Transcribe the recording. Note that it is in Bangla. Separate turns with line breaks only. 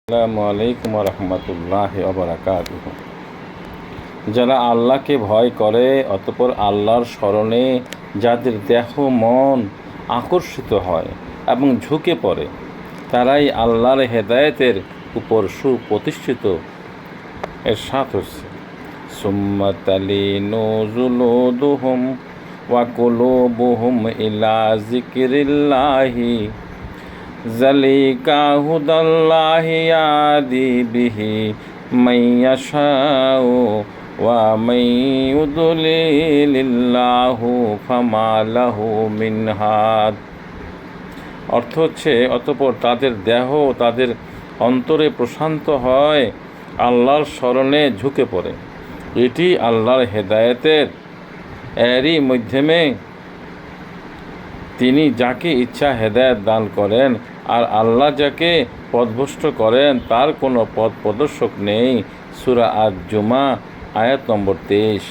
আসসালামু আলাইকুম রহমতুল্লাহি ওয়া বারাকাতুহু। যারা আল্লাহকে ভয় করে অতঃপর আল্লাহর স্মরণে যাদের দেহ মন আকর্ষিত হয় এবং ঝুঁকে পড়ে, তারাই আল্লাহর হেদায়েতের উপর সুপ্রতিষ্ঠিত। এর সাথ হচ্ছে সুম্মা তালিনু জুলুদুহুম ওয়া কুলুবুহুম ইলা যিকরিল্লাহি যালিকা হুদাল্লাহি ইয়াহদি বিহি মান ইয়াশাউ ওয়া মান ইউদ্লিলিল্লাহু ফামা লাহু মিন হাদ। অর্থ হচ্ছে, অতঃপর তাদের দেহ তাদের অন্তরে প্রশান্ত হয়, আল্লাহর স্মরণে ঝুঁকে পড়ে। এটি আল্লাহর হেদায়েতের এরই মাধ্যমে তিনি যাকে ইচ্ছা হেদায়েত দান করেন, আর আল্লাহ যাকে পথভ্রষ্ট করেন তার কোনো পথ প্রদর্শক নেই। সূরা আজ-জুমা আয়াত নম্বর 23।